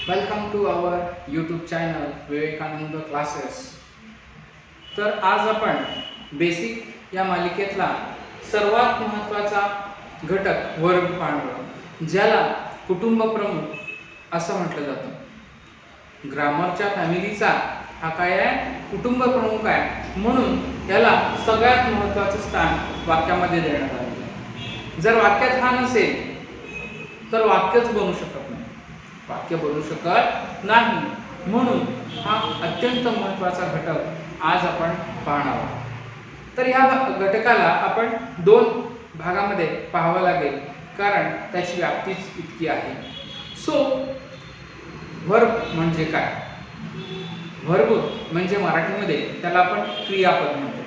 Welcome to our YouTube channel Vivekananda classes. तर आज आपण बेसिक या मालिकेतला सर्वात महत्त्वाचा घटक वर्ग पाहणार, ज्याला कुटुंब प्रमुख असं म्हटलं जातं. ग्रामरच्या फॅमिलीचा हा काय आहे? कुटुंब प्रमुख आहे. म्हणून याला सगळ्यात महत्त्वाचं स्थान वाक्यामध्ये देण्यात आलं. जर वाक्यात हा नसेल तर वाक्यच बनू शकत नाही, वाक्य बनू शकत नाही. म्हणून हा अत्यंत महत्त्वाचा घटक आज आपण पाहणार आहोत. तर ह्या घटकाला आपण दोन भागामध्ये पाहावं लागेल, कारण त्याची व्याप्तीच इतकी आहे. सो व्हर्ब म्हणजे काय? व्हर्ब म्हणजे मराठीमध्ये त्याला आपण क्रियापद म्हणतो.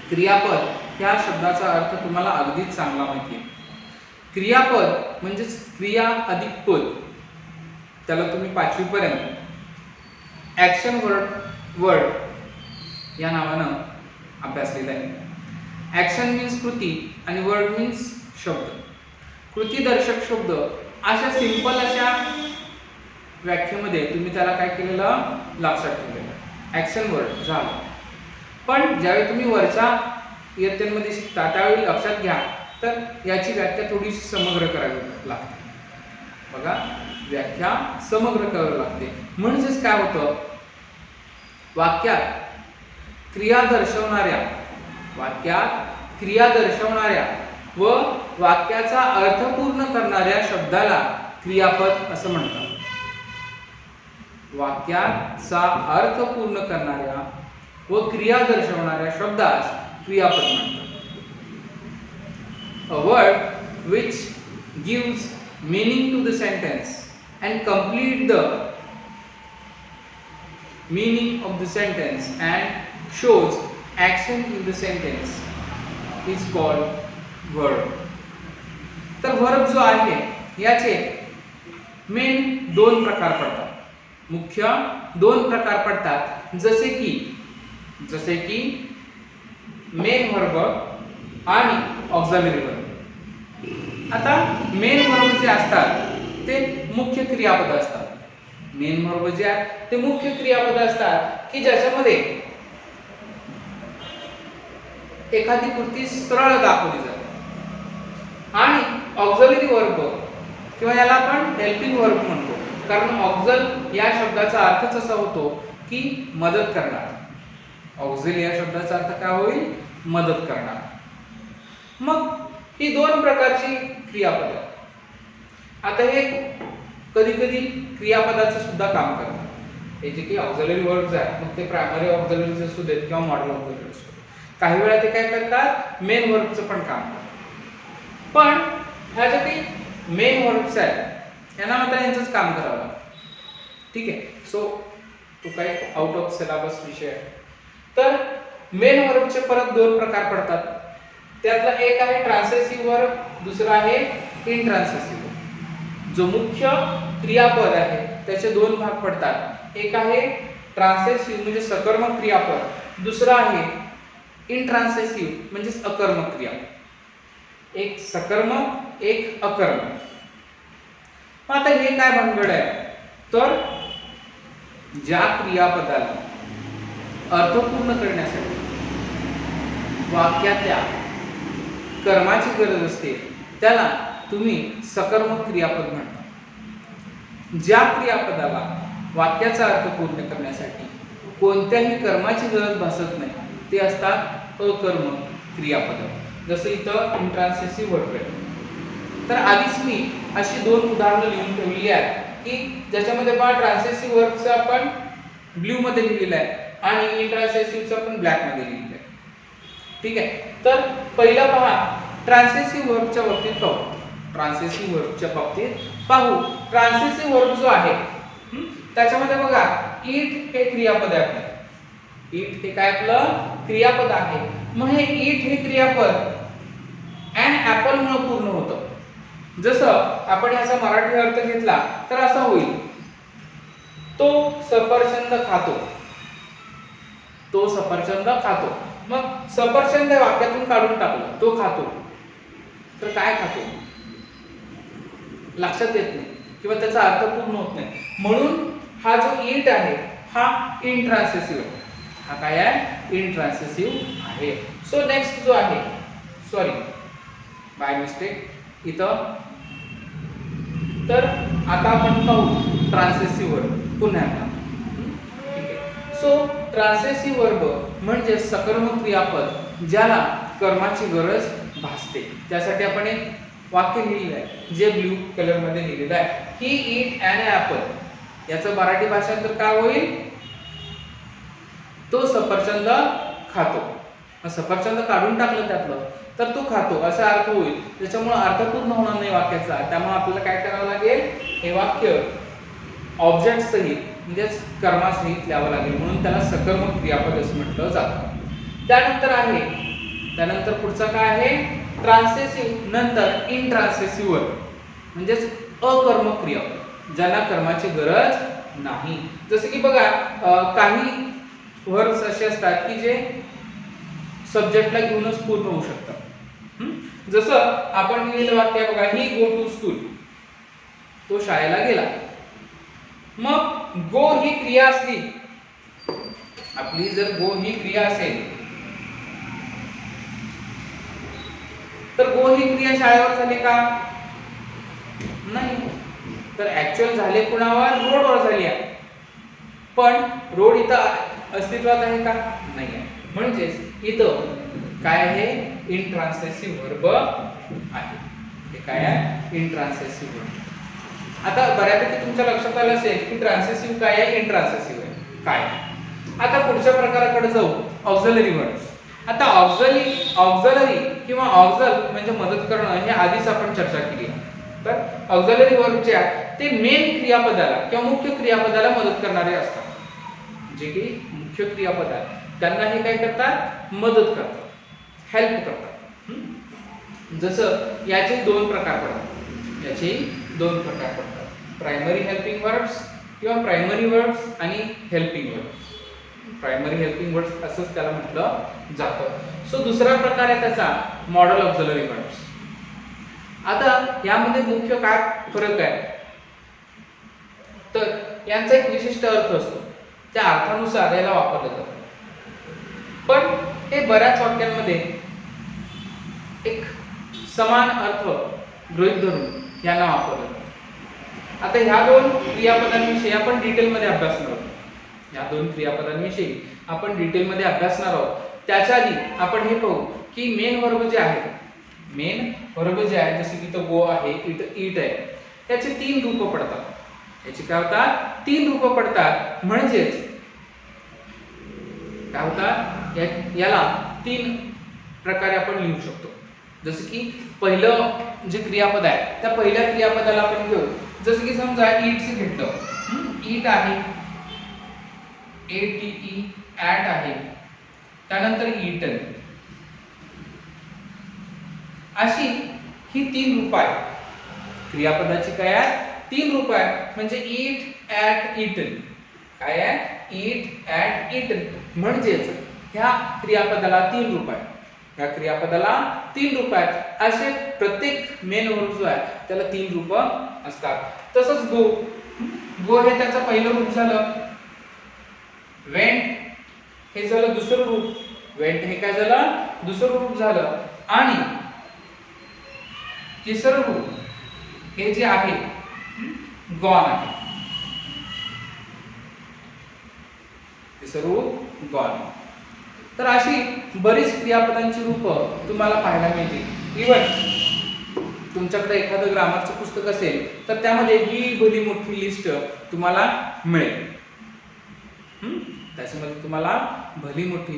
क्रियापद या शब्दाचा अर्थ तुम्हाला अगदीच चांगला माहिती आहे. क्रियापद म्हणजेच क्रिया अधिक पद. त्याला तुम्ही 5वी पर्यंत ॲक्शन वर्ड या नावानं अभ्यासलेलं आहे. ॲक्शन मीन्स कृती आणि वर्ड मीन्स शब्द. कृतीदर्शक शब्द अशा सिंपल अशा व्याख्येमध्ये तुम्ही त्याला काय केलेलं? लक्षात ठेवलेलं. ॲक्शन वर्ड झालं. पण ज्यावेळी तुम्ही वरच्या इयत्तेमध्ये शिकता त्यावेळी लक्षात घ्या, तर याची व्याख्या थोडीशी समग्र करावी लागते. बघा, व्याख्या समग्र करावी लागते. म्हणजेच काय होतं? वाक्यात क्रिया दर्शवणाऱ्या व वाक्याचा अर्थ पूर्ण करणाऱ्या शब्दाला क्रियापद असं म्हणतात. वाक्याचा अर्थ पूर्ण करणाऱ्या व क्रिया दर्शवणाऱ्या शब्दास क्रियापद म्हणतात. A word which gives meaning to the sentence and complete the meaning of the sentence and shows action in the sentence is called verb. तर वर्ब जो आहे याचे मेन दोन प्रकार पडतात. मुख्य दोन प्रकार पडतात, जसे की मेन वर्ब आणि ऑक्झिलरी वर्ब. आता मेन वर्ब जे असतात ते मुख्य क्रियापद असतात. मेन वर्ब जे आहेत ते मुख्य क्रियापद असतात की ज्याच्यामध्ये एखादी कृती सरळ दाखवली जाते. आणि ऑक्झिलरी वर्ब किंवा याला आपण हेल्पिंग वर्ब म्हणतो, कारण ऑक्झल या शब्दाचा अर्थच असा होतो की मदत करणार. ऑक्झिल या शब्दाचा अर्थ काय होईल? मदत करणार. मग ही दोन प्रकारची क्रियापद आहेत. आता हे कधी कधी क्रियापदाचं सुद्धा काम करतात. हे जे की ऑक्झिलरी वर्ब्स आहेत, मग ते प्रायमरी ऑक्झिलरीज असू देत किंवा मॉडल ऑक्झिलरी असू देत, काही वेळा ते काय करतात? मेन वर्बचं पण काम करतात. पण ह्या ज्या काही मेन वर्ब्स आहेत यांना मात्र यांचंच काम करावं लागतं. ठीक आहे. सो तो काही आउट ऑफ सिलेबस विषय आहे. तर मेन वर्बचे परत दोन प्रकार पडतात. त्यातला एक आहे ट्रान्सेसिव्ह वर्ब, दुसरा आहे इनट्रान्सेसिव्ह वर्ब. जो मुख्य क्रियापद आहे त्याचे दोन भाग पडतात. एक आहे ट्रान्सेसिव्ह म्हणजे सकर्मक क्रियापद, दुसरा आहे इनट्रान्सेसिव्ह म्हणजे अकर्मक क्रियापद. एक सकर्मक, एक अकर्मक. आता हे काय भानगड आहे? तर ज्या क्रियापदाला अर्थपूर्ण करण्यासाठी वाक्यातल्या कर्माची गरज असते त्याला तुम्ही सकर्मक क्रियापद म्हणता. ज्या क्रियापदाला वाक्याचा अर्थ पूर्ण करण्यासाठी कोणत्याही कर्माची गरज भासत नाही ते असतात अकर्मक क्रियापद. जसं इथं इनट्रान्सेसिव्ह वर्ब आहे. तर आधीच मी अशी दोन उदाहरणं लिहून ठेवली आहेत की ज्याच्यामध्ये पहा ट्रान्सेसिव्ह वर्बचं आपण ब्ल्यू मध्ये लिहिलेलं आहे आणि इनट्रान्सेसिव्हचं आपण ब्लॅक मध्ये लिहिलेलं आहे. ठीक आहे. तर पहिलं पहा, ट्रान्सेसिव्ह वर्बच्या बाबतीत पाहू. ट्रान्सेसिव्ह वर्ब जो आहे त्याच्यामध्ये बघा, ईट हे क्रियापद आहे आपलं. ईट हे काय आपलं क्रियापद आहे. मग हे ईट हे क्रियापद अँड ॲपल मुळे पूर्ण होतं. जसं आपण याचा मराठी अर्थ घेतला तर असा होईल, तो सफरचंद खातो. तो सफरचंद खातो. मग सफरचंद वाक्यातून काढून टाकलं, तो खातो. तर काय खातो? लक्षात येत नाही. किंवा त्याचा अर्थ पूर्ण होत नाही. म्हणून हा जो इट आहे हा इंट्रान्सेसिव्ह आहे. हा काय आहे? इंट्रान्सेसिव्ह आहे. सो नेक्स्ट जो आहे, सॉरी बाय मिस्टेक इथं, तर आता आपण पाहू ट्रान्सेसिव्ह वर्ब पुन्हा एकदा. ठीक आहे. सो ट्रान्सेसिव्ह वर्ब म्हणजे सकर्मक क्रियापद ज्याला कर्माची गरज भासते. त्यासाठी आपण एक वाक्य लिहिलेलं आहे जे ब्लू कलर मध्ये लिहिलेलं आहे. ही ईट ॲन ॲपल. याचं मराठी भाषांतर काय होईल? तो सफरचंद खातो. सफरचंद काढून टाकलं त्यातलं तर तो खातो असा अर्थ होईल. त्याच्यामुळे अर्थ पूर्ण होणार नाही वाक्याचा. त्यामुळे आपल्याला काय करावं लागेल? हे वाक्य ऑब्जेक्ट सहित म्हणजेच कर्मासहित लिहावं लागेल. म्हणून त्याला सकर्मक क्रियापद असं म्हटलं जातं. त्यानंतर पुढचा काय आहे? ट्रान्सेसिव्ह नंतर इंट्रान्सेसिव्ह वर्ब म्हणजेच अकर्मक क्रियापद ज्यांना कर्माची गरज नाही. जसं की बघा काही वर्ब्स असे असतात की जे सब्जेक्टला घेऊनच पूर्ण होऊ शकतात. जसं आपण लिहिलेलं वाक्य बघा, ही गो टू स्कूल. तो शाळेला गेला. मग गो ही क्रिया असली, आपली जर गो ही क्रिया असेल तर गो ही क्रिया शाळेवर झाली का? नाही. तर ऍक्च्युअल झाले कुणावर? रोडवर झाली आहे. पण रोड इथं अस्तित्वात आहे का? नाही आहे. म्हणजेच इथं काय आहे? इंट्रान्सेसिव्ह वर्ब आहे. हे काय आहे? इंट्रान्सेसिव्ह वर्ब. आता बऱ्यापैकी तुमच्या लक्षात आलं असेल की ट्रान्सेसिव्ह काय आहे, इंट्रान्सेसिव्ह आहे काय. आता पुढच्या प्रकाराकडे जाऊ, ऑक्झिलरी वर्ब्स. आता ऑक्झिलरी किंवा ऑक्झल म्हणजे मदत करणं हे आधीच आपण चर्चा केली आहे. तर ऑक्झिलरी वर्ब जे आहेत ते मेन क्रियापदाला किंवा मुख्य क्रियापदाला मदत करणारे असतात. जे की मुख्य क्रियापद आहे त्यांना हे काय करतात? मदत करतात, हेल्प करतात. जसं याचे दोन प्रकार पडतात. प्रायमरी हेल्पिंग वर्ब्स किंवा प्रायमरी वर्ब्स आणि helping verbs. Primary helping words असंच त्याला म्हटलं जातं. सो दुसरा प्रकार आहे त्याचा मॉडल ऑक्झिलरी वर्ब्स. आता यामध्ये मुख्य काय फरक आहे? तर यांचा एक विशिष्ट अर्थ असतो. त्या अर्थानुसार याला वापरलं जातं. पण हे बऱ्याच वाक्यांमध्ये एक समान अर्थ गृहीत धरून यांना वापरलं जातं. आता ह्या दोन क्रियापदांविषयी आपण डिटेलमध्ये अभ्यासणार आहोत. या दोन क्रियापदांविषयी आपण डिटेलमध्ये अभ्यासणार आहोत. त्याच्या आधी आपण हे पाहू की मेन वर्ब जे आहे, जसे की तो गो आहे, इट आहे, त्याचे तीन रूप पडतात. याची काय होतात? तीन रूप पडतात. म्हणजेच काय होतात? याला तीन प्रकारे आपण लिहू शकतो. जसं की पहिलं जे क्रियापद आहे त्या पहिल्या क्रियापदाला आपण घेऊ. जसं की समजा ईटचे घेतलं, ईट आहे, ATE ॲट आहे, त्यानंतर ईटन. अशी ही तीन रूप आहेत क्रियापदाची. काय आहे? तीन रूप आहेत. म्हणजे ईट, ॲट, ईटन. काय आहे? Eat, ate, eaten. म्हणजेच ह्या क्रियापदाला तीन रूप आहेत. या क्रियापदाला तीन रूप आहेत. असे प्रत्येक मेन वर्ब जो आहे त्याला तीन रूप असतात. तसंच गो हे त्याचं पहिलं रूप झालं. वेंट हे झालं दुसरं रूप. वेंट हे काय झालं? दुसरं रूप झालं. आणि तिसरं रूप हे जे आहे गॉन आहे. तिसरं रूप गॉन. तर अशी बरीच क्रियापदांची रूपं तुम्हाला पाहायला मिळतील. इव्हन तुमच्याकडे एखादं ग्रामरचं पुस्तक असेल तर त्यामध्ये ही भली मोठी लिस्ट तुम्हाला मिळेल. त्याच्यामध्ये तुम्हाला भली मोठी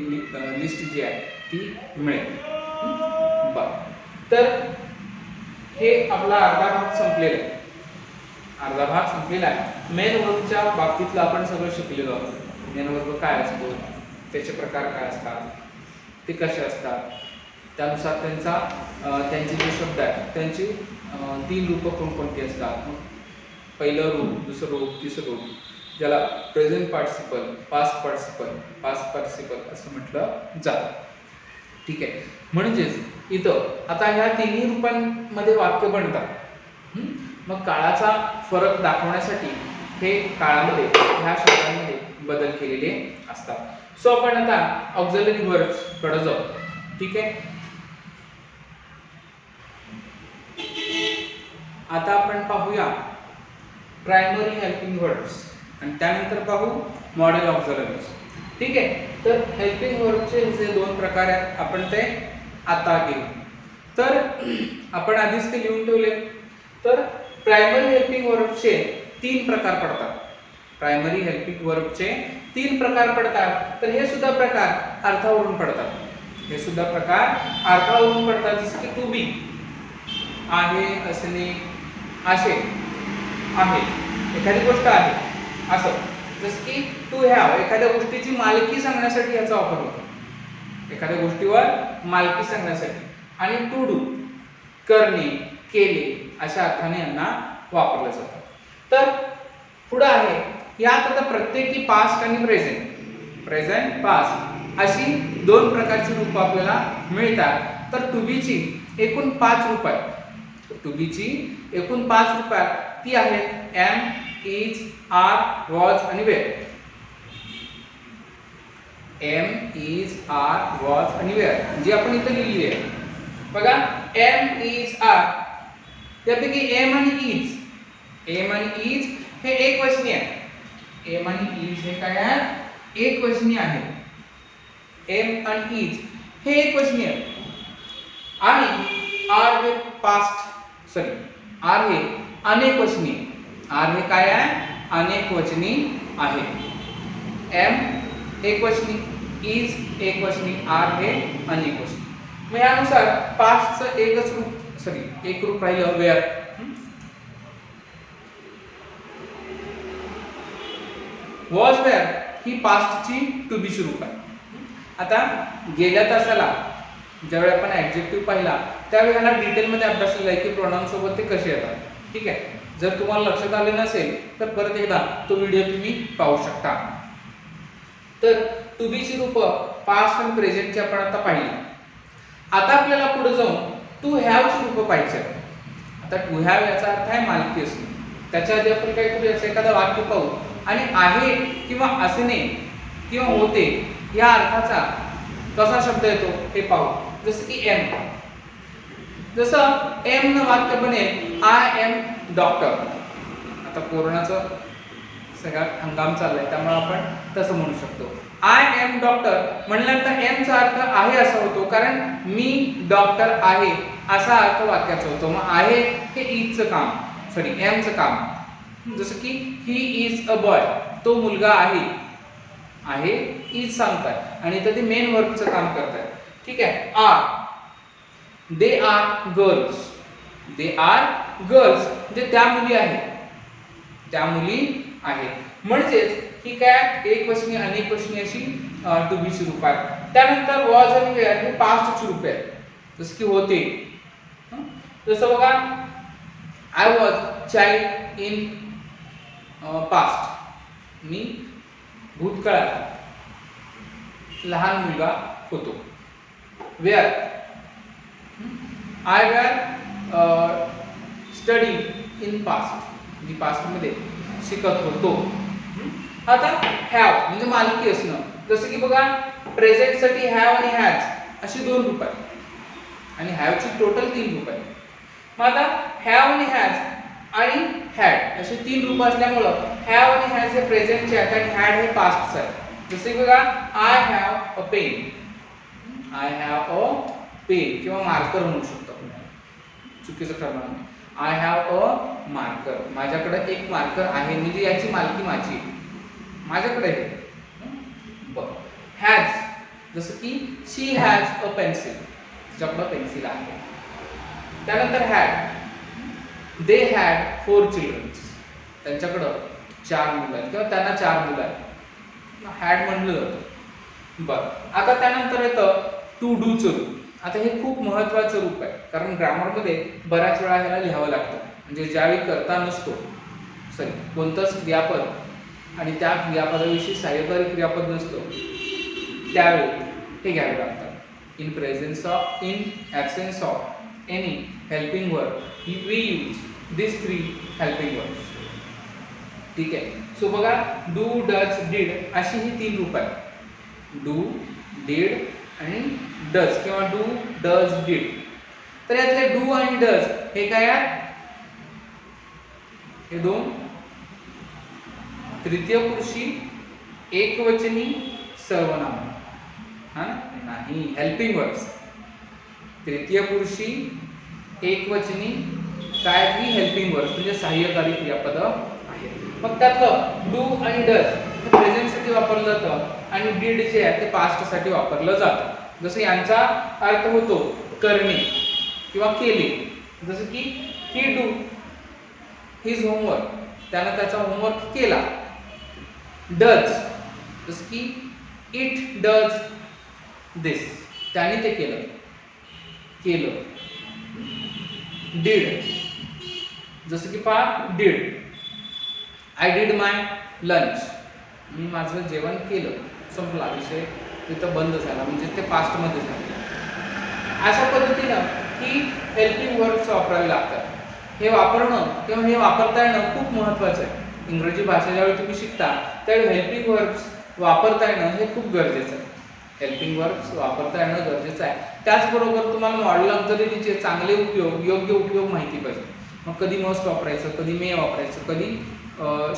लिस्ट जी आहे ती मिळेल. तर हे आपला अर्धा भाग संपलेला आहे. मेन वर्बच्या बाबतीतलं आपण सगळं शिकलेलो आहोत. मेन वर्ब काय असतो, त्याचे प्रकार काय असतात, ते कसे असतात, त्यानुसार त्यांचे जे शब्द आहेत त्यांची तीन रूपं कोणकोणती असतात. पहिलं रूप, दुसरं रूप, तिसरं रूप, ज्याला प्रेझेंट पार्टिसिपल, पास्ट पार्टिसिपल असं म्हटलं जातं. ठीक आहे. म्हणजेच इथं आता ह्या तिन्ही रूपांमध्ये वाक्य बनतात. मग काळाचा फरक दाखवण्यासाठी हे काळामध्ये ह्या शब्दांमध्ये बदल केलेले असतात। सो आपण आता ऑक्झिलरी वर्ब्स कडे जाऊ, ठीक आहे। आता आपण पाहूया प्रायमरी हेल्पिंग वर्ब्स आणि त्यानंतर पाहू मॉडेल ऑक्झिलरीज, ठीक आहे। तर हेल्पिंग वर्बचे जे दोन प्रकार आहेत आपण ते आता घेऊ। तर आपण आधीच ते लिहून ठेवले। तर प्रायमरी हेल्पिंग वर्बचे तीन प्रकार पडतात। प्रायमरी हेल्पिंग वर्बचे तीन प्रकार पडतात। तर हे सुद्धा प्रकार अर्थावरून पडतात। हे सुद्धा प्रकार अर्थावरून पडतात, जसे की टू बी, आहे, असणे, असे, आहे, एखादी गोष्ट आहे असं। जसं की टू हॅव, एखाद्या गोष्टीची मालकी सांगण्यासाठी याचा वापर होतो, एखाद्या गोष्टीवर मालकी सांगण्यासाठी। आणि टू डू, करणे, केले अशा अर्थाने यांना वापरलं जातं। तर पुढे आहे यात आता प्रत्येकी पास्ट आणि प्रेझेंट पास्ट अशी दोन प्रकारची रूप आपल्याला मिळतात। तर टू बी ची एकूण 5 रूप आहेत। टू बी ची एकूण 5 रूप आहेत, ती आहेत एम, इज, आर, वॉज आणि were. Am, is, are, was आणि वेअर जी आपण इथे लिहिली आहे बघा। एम, इज, आर, त्यापैकी एम आणि इज हे एकवचनी आहे। एम आणि इज हे काय आहे? एकवचनी आहे। एम आणि इज हे एकवचनी आहे आणि आर हे आर हे अनेकवचनी आहे। आर हे काय आहे? अनेकवचनी आहे। एम एकवचनी, इज एकवचनी, आर हे अनेकवचनी। मग यानुसार पास्टचं एक रूप राहिलं वेअर। वॉज वेअर ही पास्टची टू बी ची रूप आहे। आता गेल्या तासाला ज्यावेळी आपण ऍडजेक्टिव्ह पाहिला त्यावेळी ह्याला डिटेलमध्ये अभ्यास केला आहे की प्रोनाउन सोबत ते कसे येतात, ठीक आहे। जर तुम्हाला लक्षात आले नसेल तर परत एकदा तो व्हिडिओ तुम्ही पाहू शकता। तर टू बी ची रूप पास्ट आणि प्रेझेंटची आपण आता पाहिली। आता आपल्याला पुढे जाऊन टू हॅव ची रूप पाहिजे। आता टू हॅव याचा अर्थ आहे मालकी असणे। त्याच्या आधी आपण काय करूया, एखादं वाक्य पाहू आणि आहे किंवा असणे किंवा होते या अर्थाचा कसा शब्द येतो हे पाहू। जसं की एम, जसं एम न वाक्य बनेल आय एम डॉक्टर। आता कोरोनाचं सगळ्यात हंगाम चाललाय त्यामुळे आपण तसं म्हणू शकतो। आय एम डॉक्टर म्हणल्यानंतर एम चा अर्थ आहे असा होतो, कारण मी डॉक्टर आहे असा अर्थ वाक्याचा होतो। मग आहे हे इजचं काम, एमचं काम। जसं की ही इज अ बॉय, तो मुलगा आहे इज सांगतात आणि इथं ते मेन वर्बचं काम करतात, ठीक आहे। आर, दे आर गर्ल्स, म्हणजे त्या मुली आहेत। म्हणजेच ही काय एकवचनी अनेकवचनी अशी टू बी ची रूप आहे। त्यानंतर वॉज आणि वेअर हे पास्ट ची रूप आहेत, जसं की होते। जसं बघा I was child in past, मी भूतकाळात लहान मुलगा होतो। Were, I were study in past, मी पास्ट मध्ये शिकत होतो। आता हॅव म्हणजे मालकी असणं, जसं की बघा प्रेझेंट साठी हॅव आणि हॅज अशी दोन रूप आहेत आणि हॅव ची टोटल 3 रूप आहेत। मग आता हॅव आणि हॅज आणि हॅड अशी 3 रूप असल्यामुळं हॅव आणि हॅज हे प्रेझेंटचे आहेत आणि हॅड हे पास्टचे आहे। जसे की बघा आय हॅव अ पेन, किंवा मार्कर म्हणू शकतो आपण, चुकीचं ठरणार नाही। आय हॅव अ मार्कर, माझ्याकडे एक मार्कर आहे, म्हणजे याची मालकी माझ्याकडे आहे। हॅज, जसं की शी हॅज अ पेन्सिल, तिच्याकडे पेन्सिल आहे। त्यानंतर हॅड, दे हॅड 4 चिल्ड्रन, त्यांच्याकडं 4 मुलं आहेत किंवा त्यांना 4 मुलं आहेत, हॅड म्हणलं जातं। बरं, आता त्यानंतर येतं टू डू चं रूप। आता हे खूप महत्त्वाचं रूप आहे, कारण ग्रामरमध्ये बऱ्याच वेळा ह्याला लिहावं लागतं। म्हणजे ज्यावेळी कर्ता नसतो, कोणतंच क्रियापद आणि त्या क्रियापदाविषयी सहाय्यकारी क्रियापद नसतो त्यावेळी हे घ्यावे लागतात। In absence of any helping verb we use this 3 helping verbs. ठीक आहे. सो बघा डू, डज, डिड अशी ही 3 रूप आहेत. डू, डिड आणि डज किंवा डू, डज, डिड. तर यातले डू आणि डज हे काय आहेत? हे 2 तृतीय पुरुषी एकवचनी सर्वनाम. हा नाही, हेल्पिंग वर्ब्स. तृतीय पुरुषी एकवचनी काय ही हेल्पिंग वर्ब्स म्हणजे सहाय्यकारी क्रियापद आहे. मग त्यातलं डू आणि डज हे प्रेझेंट साठी वापरलं जातं आणि डिड जे आहे ते पास्ट साठी वापरलं जातं. जसं यांचा अर्थ होतो करणे किंवा केले. जसं की ही डू हिज होमवर्क, त्यानं त्याचा होमवर्क केला. डज जसं की इट डज दिस, त्याने ते केलं. डिड जसं की पहा did I did my lunch, मी माझं जेवण केलं. संपला विषय, तिथं बंद झाला म्हणजे ते पास्ट मध्ये झालं. अशा पद्धतीनं ही हेल्पिंग वर्ब्स वापरावी लागतात. हे वापरणं किंवा हे वापरता येणं खूप महत्त्वाचं आहे. इंग्रजी भाषा ज्यावेळी तुम्ही शिकता त्यावेळी हेल्पिंग वर्ब्स वापरता येणं हे खूप गरजेचं आहे. हेल्पिंग वर्ब्स वापरता येणं गरजेचं आहे. त्याचबरोबर तुम्हाला मॉडेल ऑक्झिलरीचे चांगले उपयोग, योग्य उपयोग माहिती पाहिजे. मग कधी मस्ट वापरायचं, कधी मे वापरायचं, कधी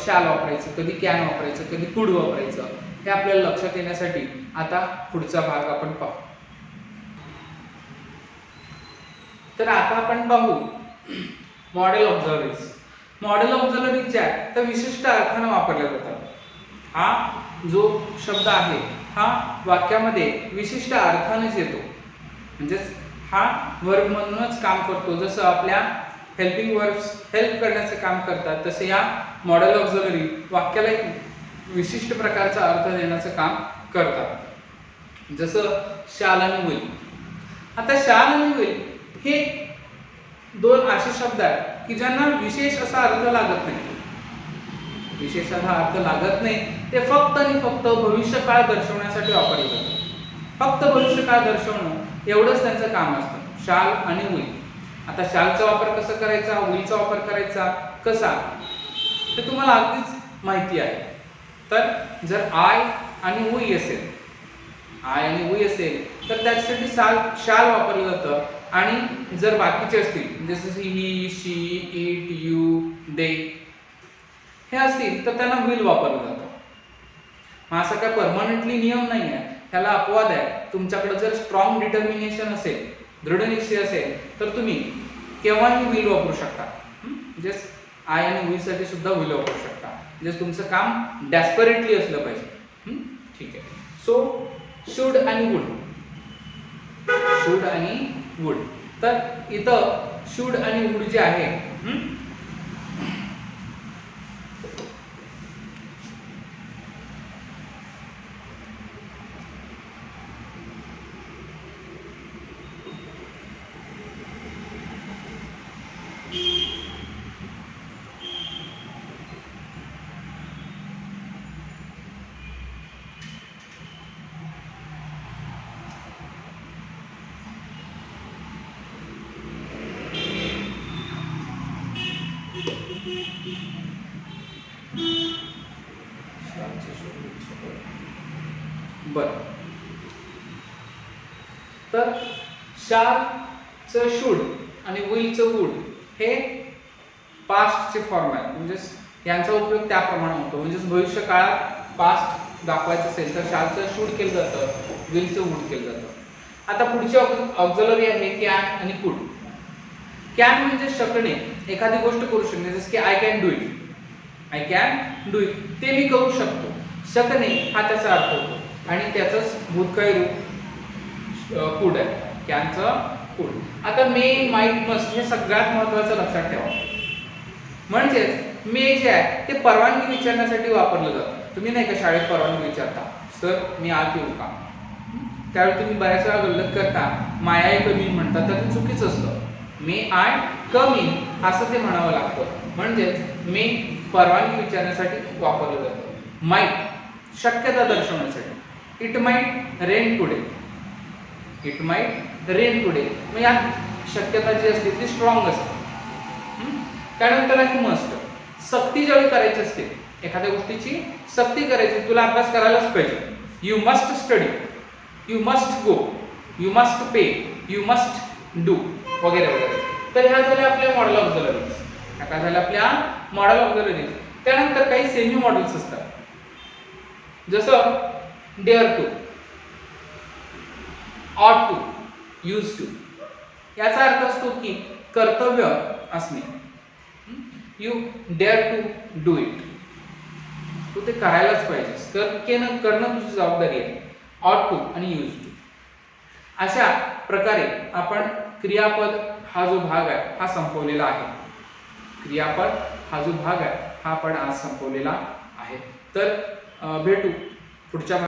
शॅल वापरायचं, कधी कॅन वापरायचं, कधी कुड वापरायचं, हे आपल्याला लक्षात येण्यासाठी आता पुढचा भाग आपण पाहू. तर आता आपण पाहू मॉडेल ऑक्झिलरीज. मॉडेल ऑक्झिलरीज ज्या आहेत त्या विशिष्ट अर्थानं वापरल्या जातात. हा जो शब्द आहे हा वाक्यामध्ये विशिष्ट अर्थानेच येतो, म्हणजेच हा वर्ब म्हणूनच काम करतो. जसं आपल्या हेल्पिंग वर्ब्स हेल्प करण्याचे काम करतात तसे या मॉडेल ऑक्झिलरी वाक्याला एक विशिष्ट प्रकारचा अर्थ देण्याचं काम करतात. जसं शाल आणि विल. आता शाल आणि विल हे 2 असे शब्द आहेत की ज्यांना विशेष असा अर्थ लागत नाही. विशेष असा अर्थ लागत नाही, ते फक्त आणि फक्त भविष्यकाळ दर्शवण्यासाठी वापरले जातात. फक्त भविष्यकाळ दर्शवणं एवढंच त्यांचं काम असतं, शाल आणि विल. आता शालचा वापर कसा करायचा, विलचा वापर करायचा कसा, ते तुम्हाला अगदीच माहिती आहे. तर जर आय आणि वी असेल, आय आणि वी असेल तर त्याच्यासाठी शाल वापरलं जातं. आणि जर बाकीचे असतील जसे ही, शी, इट, यू, दे हे असतील तर त्यांना विल वापरलं जातं. मग असा काय परमनंटली नियम नाही आहे, त्याला अपवाद आहे. तुमच्याकडे जर स्ट्रॉंग डिटर्मिनेशन असेल, दृढ निश्चय असेल तर तुम्ही केव्हाही विल वापरू शकता. म्हणजे आय आणि वी साठी सुद्धा विल वापरू शकता. म्हणजे तुमचं काम डेस्परेटली असलं पाहिजे. ठीक आहे. सो शुड आणि वुड, शुड आणि वुड. तर इथं शुड आणि वुड जे आहे बरं. तर शालचं शुड आणि विलचं वुड हे पास्टचे फॉर्म आहे. म्हणजे यांचा उपयोग त्याप्रमाणे होतो. म्हणजे भविष्य काळात पास्ट दाखवायचं असेल तर शालचं शुड केलं जातं, विलचं वुड केलं जातं. आता पुढची ऑक्झिलरी आहे कॅन आणि कुड. कॅन म्हणजे शकणे, एखादी गोष्ट करू शकणे. जसं की I can do it, I can do it, ते मी करू शकतो. शकणे हा त्याचा अर्थ होतो आणि त्याचंच भूतकाळी रूप कुड आहे, कॅनचं कुड. आता मे, माईट, मस्ट हे सगळ्यात महत्त्वाचं लक्षात ठेवा. म्हणजेच मे जे आहे ते परवानगी विचारण्यासाठी वापरलं जातं. तुम्ही नाही का शाळेत परवानगी विचारता, सर मी आत येऊ का? त्यावेळी तुम्ही बऱ्याच वेळा गल्लत करता, माय आय कम इन म्हणतात, तर ते चुकीचं असतं. मे आय कम इन असं ते म्हणावं लागतं. म्हणजेच मे परवानगी विचारण्यासाठी वापरलं जातं. माईट शक्यता दर्शवण्यासाठी. It might rain today, it might rain today. मग यात शक्यता जी असते ती स्ट्रॉंग असते. त्यानंतर आहे मस्ट. सक्ती ज्यावेळी करायची असते, एखाद्या गोष्टीची सक्ती करायची, तुला अभ्यास करायलाच पाहिजे. You must study, you must go, you must pay, you must do वगैरे वगैरे. तर ह्या झाल्या आपल्या मॉडेल ऑक्झिलरीज. काय झाल्या आपल्या मॉडेल ऑक्झिलरीज. त्यानंतर काही सेमी मॉडेल्स असतात, जसं dare to, ought to, use to. याचा अर्थ असतो की कर्तव्य असणे. You dare to do it, तू ते करायलाच पाहिजेस, करणं तुझी जबाबदारी आहे. ऑट टू आणि यूज टू. अशा प्रकारे आपण क्रियापद हा जो भाग आहे हा संपवलेला आहे. क्रियापद हा जो भाग आहे हा आपण आज संपवलेला आहे. तर भेटू पुढच्या